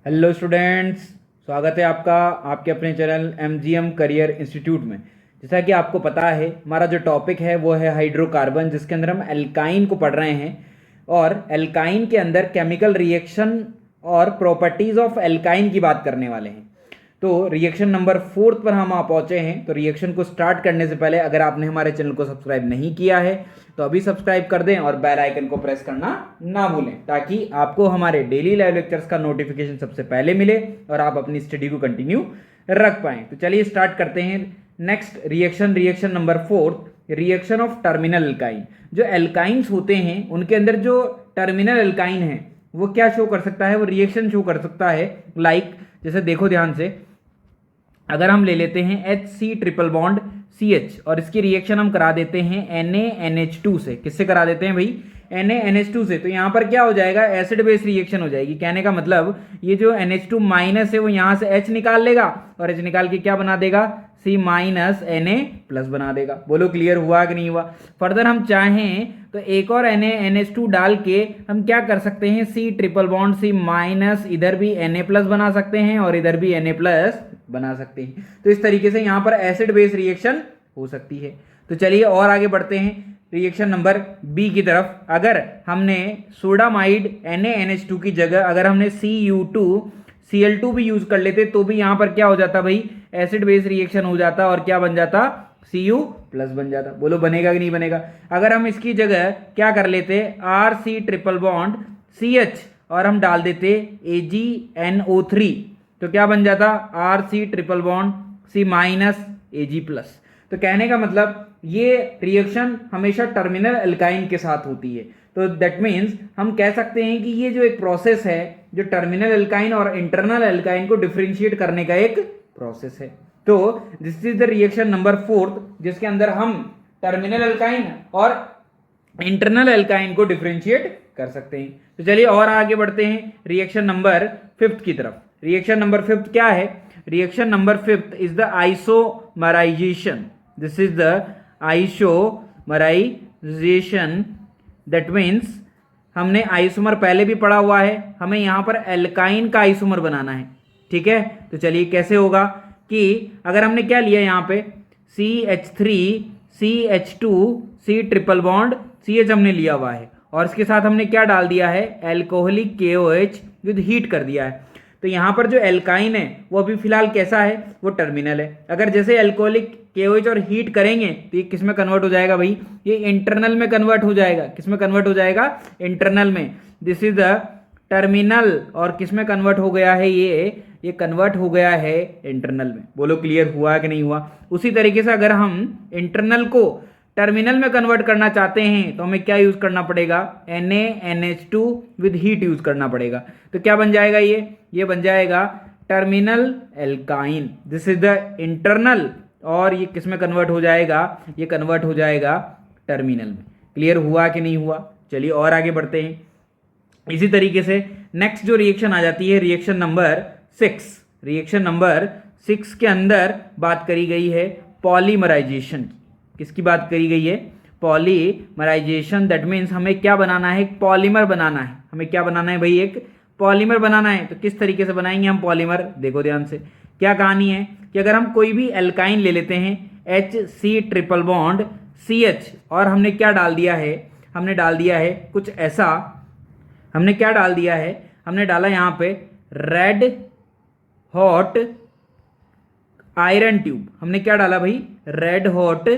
Hello students, स्वागत है आपका आपके अपने चैनल एमजीएम करियर इंस्टीट्यूट में। जैसा कि आपको पता है, हमारा जो टॉपिक है वो है हाइड्रोकार्बन, जिसके अंदर हम एल्काइन को पढ़ रहे हैं और एल्काइन के अंदर केमिकल रिएक्शन और प्रॉपर्टीज ऑफ एल्काइन की बात करने वाले हैं। तो रिएक्शन नंबर 4 पर हम पहुंचे हैं। तो रिएक्शन को स्टार्ट करने से पहले अगर आपने हमारे चैनल को सब्सक्राइब नहीं किया है तो अभी सब्सक्राइब कर दें और बेल आइकन को प्रेस करना ना भूलें, ताकि आपको हमारे डेली लाइव लेक्चर्स का नोटिफिकेशन सबसे पहले मिले और आप अपनी स्टडी को कंटिन्यू रख पाएं। तो चलिए स्टार्ट करते हैं। Next reaction number 4, reaction of terminal alkyne. जो एल्काइंस होते हैं उनके अंदर जो टर्मिनल एल्काइन है वो क्या शो कर सकता है, वो रिएक्शन शो कर सकता है। लाइक जैसे देखो ध्यान से, अगर हम ले लेते हैं HC ट्रिपल बॉन्ड CH और इसकी रिएक्शन हम करा देते हैं NaNH2 से। किससे करा देते हैं भाई? NaNH2 से। तो यहाँ पर क्या हो जाएगा? एसिड बेस रिएक्शन हो जाएगी। कहने का मतलब ये जो NH2 माइनस है वो यहाँ से H निकाल लेगा और H निकाल के क्या बना देगा? C माइनस Na+ बना देगा। बोलो क्लियर हुआ कि नहीं हुआ? फर्दर हम चाहें तो एक और NaNH2 डाल के हम क्या कर सकते हैं? C triple bond C minus, इधर भी Na+ बना सकते हैं और इधर भी Na+ बना सकते हैं। तो इस तरीके से यहाँ पर एसिड बेस रिएक्शन हो सकती है। तो चलिए और आगे बढ़ते हैं रिएक्शन नंबर बी की तरफ। अगर हमने सोडामाइड NaNH2 की जगह अगर हमने Cu2Cl2 भी यूज कर लेते तो भी यहाँ पर क्या हो जाता भाई? एसिड बेस रिएक्शन हो जाता और क्या बन जाता? Cu+ बन जाता। बोलो बनेगा कि नहीं बनेगा? अगर हम इसकी जगह क्या कर लेते? RC ट्रिपल बॉन्ड CH और हम डाल देते AgNO3 तो क्या बन जाता? RC triple bond C minus Ag+। तो कहने का मतलब ये रिएक्शन हमेशा टर्मिनल एल्काइन के साथ होती है। तो दैट मीन्स हम कह सकते हैं कि ये जो एक प्रोसेस है जो टर्मिनल एल्काइन और इंटरनल एल्काइन को डिफरेंशिएट करने का एक प्रोसेस है। तो this is the reaction number 4 जिसके अंदर हम टर्मिनल एल्काइन और इंटरनल एल्काइन को डिफरेंशिएट कर सकते हैं। तो चलिए और आगे बढ़ते हैं रिएक्शन नंबर 5 की तरफ। रिएक्शन नंबर 5 क्या है? Reaction number 5 is the isomerization. This is the isomerization. That means हमने आइसोमर पहले भी पढ़ा हुआ है, हमें यहां पर एल्काइन का आइसोमर बनाना है। ठीक है, तो चलिए कैसे होगा कि अगर हमने क्या लिया यहाँ पे CH3 CH2 C triple bond CH हमने लिया हुआ है और इसके साथ हमने क्या डाल दिया है? अल्कोहलिक KOH विद हीट कर दिया है। तो यहाँ पर जो एल्काइन है वो अभी फिलहाल कैसा है? वो टर्मिनल है। अगर जैसे अल्कोहलिक KOH और हीट करेंगे तो ये किस में कन्वर्ट हो जाएगा भाई? ये इंटरनल में कन्वर्ट हो जाएगा। किस में कन्वर्ट हो जाएगा? इंटरनल में। This is the terminal. और किस में कन्वर्ट हो गया है? ये कन्वर्ट हो गया है इंटरनल में। बोलो क्लियर हुआ कि नहीं हुआ? उसी तरीके से अगर हम इंटरनल को टर्मिनल में कन्वर्ट करना चाहते हैं तो हमें क्या यूज करना पड़ेगा? NaNH2 विद हीट यूज करना पड़ेगा। तो क्या बन जाएगा? ये बन जाएगा terminal alkyne. This is the internal और ये किस में कन्वर्ट हो जाएगा? ये कन्वर्ट हो जाएगा टर्मिनल में। क्लियर हुआ कि नहीं हुआ? चलिए और आगे बढ़ते हैं। इसी तरीके से नेक्स्ट जो रिएक्शन आ जाती है रिएक्शन नंबर 6। रिएक्शन नंबर 6 के अंदर बात करी गई है पॉलीमराइजेशन की। किसकी बात करी गई है? पॉलीमराइजेशन। दैट मीन्स हमें क्या बनाना है? एक पॉलीमर बनाना है। हमें क्या बनाना है भाई? एक पॉलीमर बनाना है। तो किस तरीके से बनाएंगे हम पॉलीमर? देखो ध्यान से, क्या कहानी है कि अगर हम कोई भी एल्काइन ले लेते हैं HC ट्रिपल बॉन्ड CH और हमने क्या डाल दिया है? हमने डाल दिया है कुछ ऐसा। हमने क्या डाल दिया है? हमने डाला यहाँ पे रेड हॉट आयरन ट्यूब। हमने क्या डाला भाई? रेड हॉट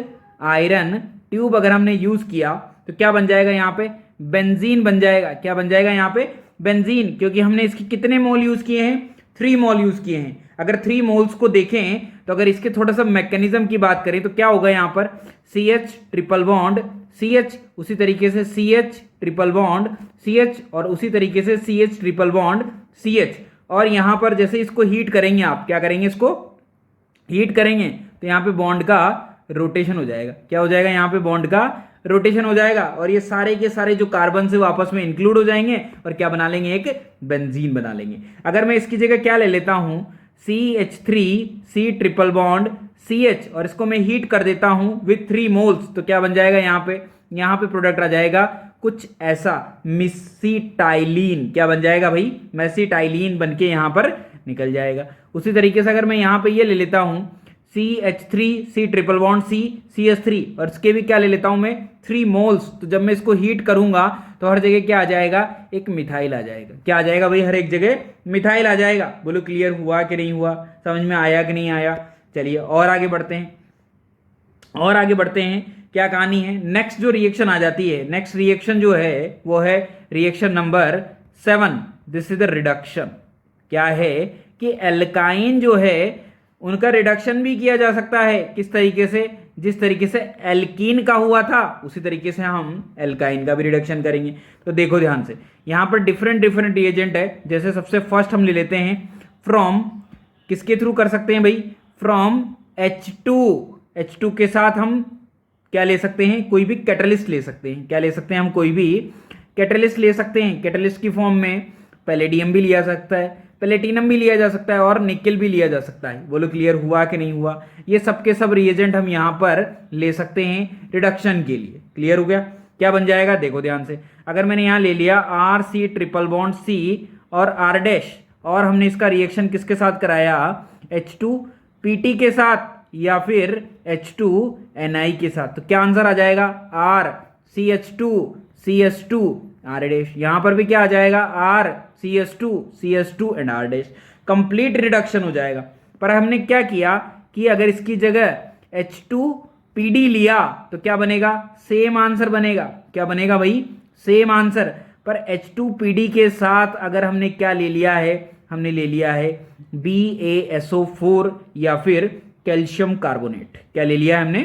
आयरन ट्यूब अगर हमने यूज किया तो क्या बन जाएगा? यहाँ पे बेंजीन बन जाएगा। क्या बन जाएगा यहाँ पे? बेंजीन। क्योंकि हमने इसके कितने मोल यूज किए हैं? 3 मोल यूज किए हैं। अगर 3 मोल्स को देखें तो अगर इसके थोड़ा सा मैकेनिज्म की बात करें तो क्या होगा यहाँ पर? CH ट्रिपल बॉन्ड CH, उसी तरीके से CH ट्रिपल बॉन्ड CH और उसी तरीके से CH ट्रिपल बॉन्ड CH। और यहाँ पर जैसे इसको हीट करेंगे, आप क्या करेंगे? इसको हीट करेंगे तो यहाँ पे बॉन्ड का रोटेशन हो जाएगा। क्या हो जाएगा? यहाँ पे बॉन्ड का रोटेशन हो जाएगा और ये सारे के सारे जो कार्बन से वापस में इंक्लूड हो जाएंगे और क्या बना लेंगे? एक बेंजीन बना लेंगे। अगर मैं इसकी जगह क्या ले लेता हूं? CH3 C triple bond CH और इसको मैं हीट कर देता हूं विथ 3 मोल्स तो क्या बन जाएगा? यहाँ पे प्रोडक्ट आ जाएगा कुछ ऐसा मेसिटाइलिन क्या बन जाएगा भाई, मेसिटाइलिन बन के यहां पर निकल जाएगा। उसी तरीके से अगर मैं यहां पे ये ले लेता हूं CH3 C triple bond C CH3 और इसके भी क्या ले लेता हूं मैं 3 मोल्स, तो जब मैं इसको हीट करूंगा तो हर जगह क्या आ जाएगा, एक मिथाइल आ जाएगा। क्या आ जाएगा भाई, हर एक जगह मिथाइल आ जाएगा। बोलो क्लियर हुआ कि नहीं हुआ, समझ में आया कि नहीं आया। चलिए और आगे बढ़ते हैं, और आगे बढ़ते हैं। क्या कहानी है, नेक्स्ट जो रिएक्शन आ जाती है, नेक्स्ट रिएक्शन जो है वो है reaction number 7। This is the reduction. क्या है कि एल्काइन जो है उनका रिडक्शन भी किया जा सकता है। किस तरीके से, जिस तरीके से एल्कीन का हुआ था उसी तरीके से हम एल्काइन का भी रिडक्शन करेंगे। तो देखो ध्यान से, यहां पर डिफरेंट डिफरेंट रिएजेंट है। जैसे सबसे फर्स्ट हम ले लेते हैं फ्रॉम, किसके थ्रू कर सकते हैं भाई, फ्रॉम H2 के साथ हम क्या ले सकते हैं, कोई भी कैटलिस्ट ले सकते हैं। क्या ले सकते हैं हम, कोई भी कैटलिस्ट ले सकते हैं। कैटलिस्ट की फॉर्म में पैलेडियम भी लिया जा सकता है, प्लेटिनम भी लिया जा सकता है और निकेल भी लिया जा सकता है। बोलो क्लियर हुआ कि नहीं हुआ। ये सब के सब रिएजेंट हम यहां पर ले सकते हैं रिडक्शन के लिए। क्लियर हो गया। क्या बन जाएगा, देखो ध्यान से, अगर मैंने यहां ले लिया RC ट्रिपल बॉन्ड C और R डैश, और हमने इसका रिएक्शन किसके साथ कराया, H2PT के साथ या फिर H2Ni के साथ, तो क्या आंसर आ जाएगा, RCH2CH2 R डैश। यहां पर भी क्या आ जाएगा, RCH2CH2 and R dash. Complete reduction हो जाएगा। पर हमने क्या किया कि अगर इसकी जगह H2PD लिया तो क्या बनेगा, सेम आंसर बनेगा। क्या बनेगा भाई, सेम आंसर। पर H2PD के साथ अगर हमने क्या ले लिया है, हमने ले लिया है BaSO4 या फिर कैल्शियम कार्बोनेट। क्या ले लिया है हमने,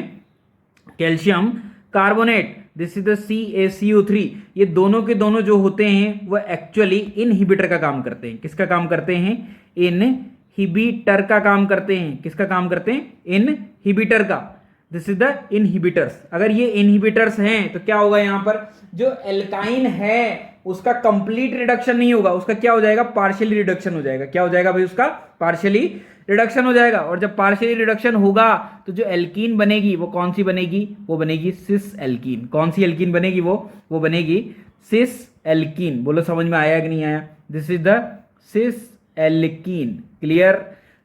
calcium carbonate. This is the CaCO3। ये दोनों के दोनों जो होते हैं वो एक्चुअली इनहिबिटर का काम करते हैं। किसका काम करते हैं, इनहिबिटर का काम करते हैं। किसका काम करते हैं, इनहिबिटर का। This is the inhibitors. अगर ये इनहिबिटर्स हैं तो क्या होगा, यहां पर जो एल्काइन है उसका कंप्लीट रिडक्शन नहीं होगा, उसका क्या हो जाएगा, पार्शियली रिडक्शन हो जाएगा। क्या हो जाएगा भाई, उसका पार्शियली रिडक्शन हो जाएगा। और जब पार्शियली रिडक्शन होगा तो जो एल्कीन बनेगी वो कौन सी बनेगी, वो बनेगी सिस एल्कीन। कौन सी एल्कीन बनेगी, वो बनेगी सिस एल्कीन। बोलो समझ में आया कि नहीं आया। This is the cis alkene. Clear.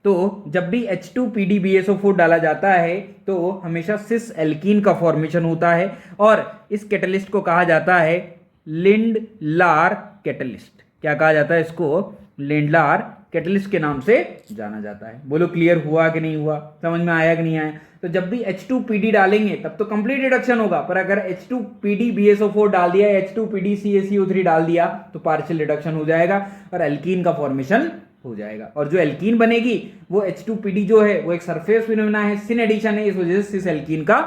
तो जब भी H2PDBSO4 डाला जाता है तो हमेशा सिस एल्कीन का फॉर्मेशन होता है और इस कैटलिस्ट को कहा जाता है लिंडलार कैटलिस्ट। क्या कहा जाता है इसको, लिंडलार कैटलिस्ट के नाम से जाना जाता है। बोलो क्लियर हुआ कि नहीं हुआ, समझ में आया कि नहीं आया। तो जब भी H2PD डालेंगे तब तो कंप्लीट रिडक्शन होगा, पर अगर H2PDBSO4 डाल दिया, H2PDCaCO3 डाल दिया तो पार्शियल रिडक्शन हो जाएगा और एल्कीन का फॉर्मेशन हो जाएगा। और जो एल्कीन बनेगी वो H2PD जो है वो एक सरफेस फिनोमेना है, सिन एडिशन है, इस वजह से इस एल्कीन का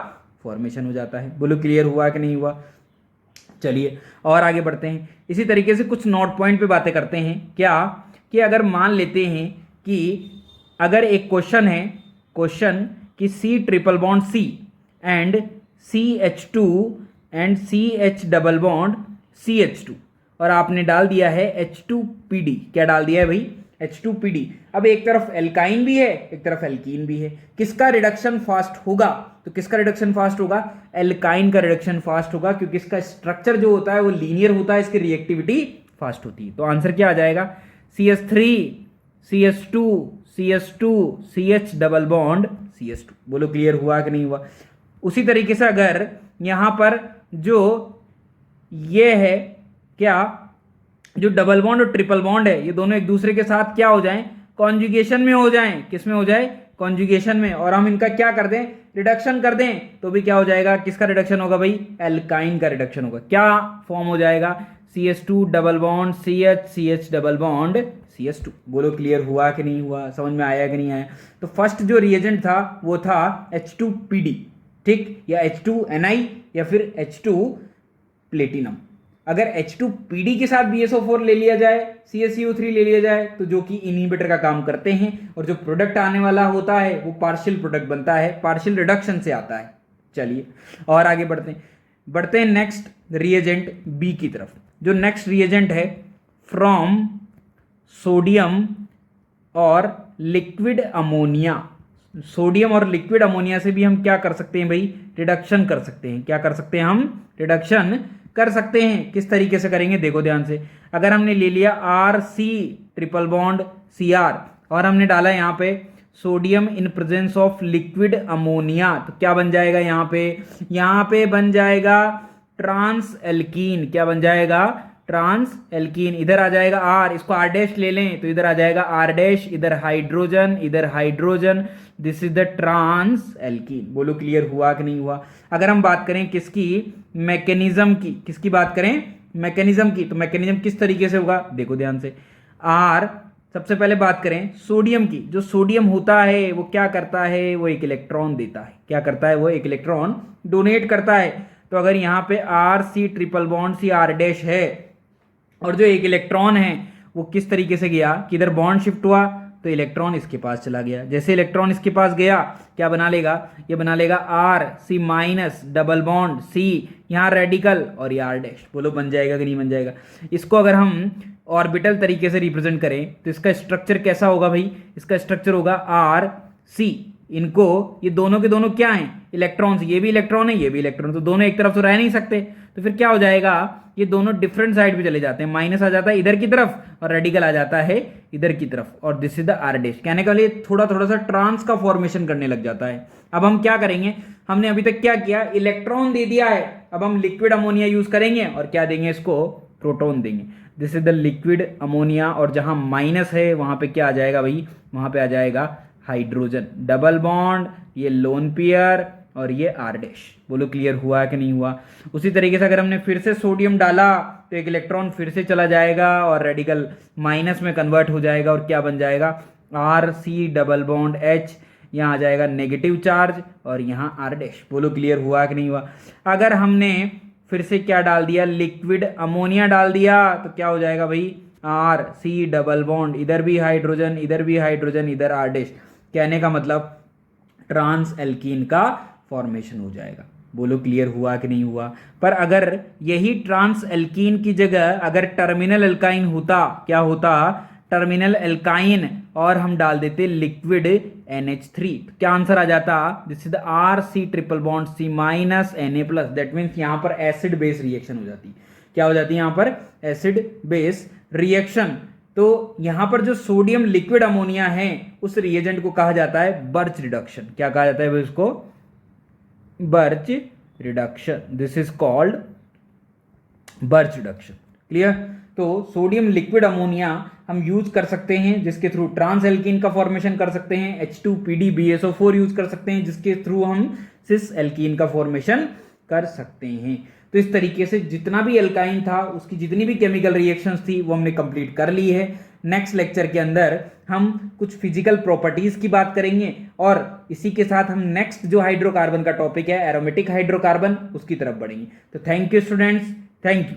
फॉर्मेशन हो जाता है। बोलो क्लियर हुआ कि नहीं हुआ। चलिए और आगे बढ़ते हैं। इसी तरीके से कुछ नोट पॉइंट पे बातें करते हैं। क्या कि अगर मान लेते हैं कि अगर एक क्वेश्चन है, क्वेश्चन कि C triple bond C and CH2 and CH double bond CH2 और आपने डाल दिया है H2PD। क्या डाल दिया है भाई, H2PD। अब एक तरफ एल्काइन भी है, एक तरफ एल्कीन भी है। किसका रिडक्शन फास्ट होगा, तो किसका रिडक्शन फास्ट होगा, एल्काइन का रिडक्शन फास्ट होगा, क्योंकि इसका स्ट्रक्चर जो होता है वो लीनियर होता है, इसकी रिएक्टिविटी फास्ट होती है। तो आंसर क्या आ जाएगा, CH3 CH2 CH2 CH double bond CH2। बोलो क्लियर हुआ कि नहीं हुआ। उसी तरीके से अगर यहां पर जो ये है, क्या जो डबल बॉन्ड और ट्रिपल बॉन्ड है, ये दोनों एक दूसरे के साथ क्या हो जाएं, कॉन्जुगेशन में हो जाएं। किस में हो जाए, कॉन्जुगेशन में। और हम इनका क्या कर दें, रिडक्शन कर दें, तो भी क्या हो जाएगा, किसका रिडक्शन होगा भाई, एल्काइन का रिडक्शन होगा। क्या फॉर्म हो जाएगा, CH2 double bond CH double bond CH2। बोलो क्लियर हुआ कि नहीं हुआ, समझ में आया कि नहीं आया। तो फर्स्ट जो रिएजेंट था वो था H2PD, ठीक, या H2Ni या फिर H2 प्लेटिनम। अगर H2PD के साथ BSO4 ले लिया जाए, CaCO3 ले लिया जाए, तो जो कि इनहिबिटर का काम करते हैं और जो प्रोडक्ट आने वाला होता है वो पार्शियल प्रोडक्ट बनता है, पार्शियल रिडक्शन से आता है। चलिए और आगे बढ़ते हैं नेक्स्ट रिएजेंट बी की तरफ। जो नेक्स्ट रिएजेंट है फ्रॉम सोडियम और लिक्विड अमोनिया। सोडियम और लिक्विड अमोनिया से भी हम क्या कर सकते हैं भाई, रिडक्शन कर सकते हैं। क्या कर सकते हैं हम, रिडक्शन कर सकते हैं। किस तरीके से करेंगे देखो ध्यान से। अगर हमने ले लिया RC ट्रिपल बॉन्ड Cr और हमने डाला यहाँ पे sodium in presence of liquid ammonia, तो क्या बन जाएगा यहाँ पे बन जाएगा ट्रांस एल्कीन। क्या बन जाएगा? Trans alkene. इधर आ जाएगा R, इसको R डैश ले लें तो इधर आ जाएगा R डैश, इधर hydrogen, this is the trans alkene. बोलो क्लियर हुआ कि नहीं हुआ? अगर हम बात करें किसकी? मैकेनिज्म की। किसकी बात करें? मैकेनिज्म की। तो मैकेनिज्म किस तरीके से होगा देखो ध्यान से। R, सबसे पहले बात करें सोडियम की। जो सोडियम होता है वो क्या करता है? वो एक इलेक्ट्रॉन देता है। क्या करता है? वो एक इलेक्ट्रॉन डोनेट करता है। तो अगर यहाँ पे RC triple bond CR dash है और जो एक इलेक्ट्रॉन है वो किस तरीके से गया कि इधर बॉन्ड शिफ्ट हुआ तो इलेक्ट्रॉन इसके पास चला गया। जैसे इलेक्ट्रॉन इसके पास गया क्या बना लेगा? ये बना लेगा RC minus double bond C, यहाँ रेडिकल और ये R डैश। बोलो बन जाएगा कि नहीं बन जाएगा? इसको अगर हम ऑर्बिटल तरीके से रिप्रेजेंट करें तो इसका स्ट्रक्चर कैसा होगा भाई? इसका स्ट्रक्चर होगा RC। इनको, ये दोनों के दोनों क्या हैं? इलेक्ट्रॉन्स। ये भी इलेक्ट्रॉन है, ये भी इलेक्ट्रॉन, तो दोनों एक तरफ तो रह नहीं सकते। तो फिर क्या हो जाएगा? ये दोनों डिफरेंट साइड पे चले जाते हैं। माइनस आ जाता है इधर की तरफ और रेडिकल आ जाता है इधर की तरफ, और this is the R dash. कहने का लिए थोड़ा थोड़ा सा ट्रांस का फॉर्मेशन करने लग जाता है। अब हम क्या करेंगे? हमने अभी तक क्या किया? इलेक्ट्रॉन दे दिया है। अब हम लिक्विड अमोनिया यूज करेंगे और क्या देंगे? इसको प्रोटॉन देंगे। This is the liquid ammonia, और जहां माइनस है वहां पे क्या आ जाएगा भाई? वहां पे आ जाएगा हाइड्रोजन, डबल बॉन्ड, ये लोन पेयर और ये R डैश। बोलो क्लियर हुआ कि नहीं हुआ? उसी तरीके से अगर हमने फिर से सोडियम डाला तो एक इलेक्ट्रॉन फिर से चला जाएगा और रेडिकल माइनस में कन्वर्ट हो जाएगा और क्या बन जाएगा? RC डबल बॉन्ड H, यहाँ आ जाएगा नेगेटिव चार्ज और यहाँ R डैश। बोलो क्लियर हुआ कि नहीं हुआ? अगर हमने फिर से क्या डाल दिया? लिक्विड अमोनिया डाल दिया तो क्या हो जाएगा भाई? RC डबल बॉन्ड, इधर भी हाइड्रोजन, इधर भी हाइड्रोजन, इधर R डैश। कहने का मतलब ट्रांस एल्कीन का फॉर्मेशन हो जाएगा। बोलो क्लियर हुआ कि नहीं हुआ? पर अगर यही ट्रांस एल्कीन की जगह अगर टर्मिनल एल्काइन होता, क्या होता? टर्मिनल एल्काइन, और हम डाल देते लिक्विड NH3, तो क्या आंसर आ जाता? This is the RC triple bond C minus Na plus. That means यहाँ पर एसिड बेस रिएक्शन हो जाती। क्या हो जाती है यहाँ पर? Acid base reaction. तो यहां पर जो सोडियम लिक्विड अमोनिया है उस रिएजेंट को कहा जाता है बर्च रिडक्शन। क्या कहा जाता है इसको? Birch reduction. This is called birch reduction. Clear? तो सोडियम लिक्विड अमोनिया हम यूज कर सकते हैं जिसके थ्रू ट्रांस एल्कीन का फॉर्मेशन कर सकते हैं, H2PDBSO4 यूज कर सकते हैं जिसके थ्रू हम सिस एल्कीन का फॉर्मेशन कर सकते हैं। तो इस तरीके से जितना भी एल्काइन था उसकी जितनी भी केमिकल रिएक्शंस थी वो हमने कंप्लीट कर ली है। नेक्स्ट लेक्चर के अंदर हम कुछ फिजिकल प्रॉपर्टीज की बात करेंगे और इसी के साथ हम नेक्स्ट जो हाइड्रोकार्बन का टॉपिक है एरोमेटिक हाइड्रोकार्बन, उसकी तरफ बढ़ेंगे। तो thank you students, thank you.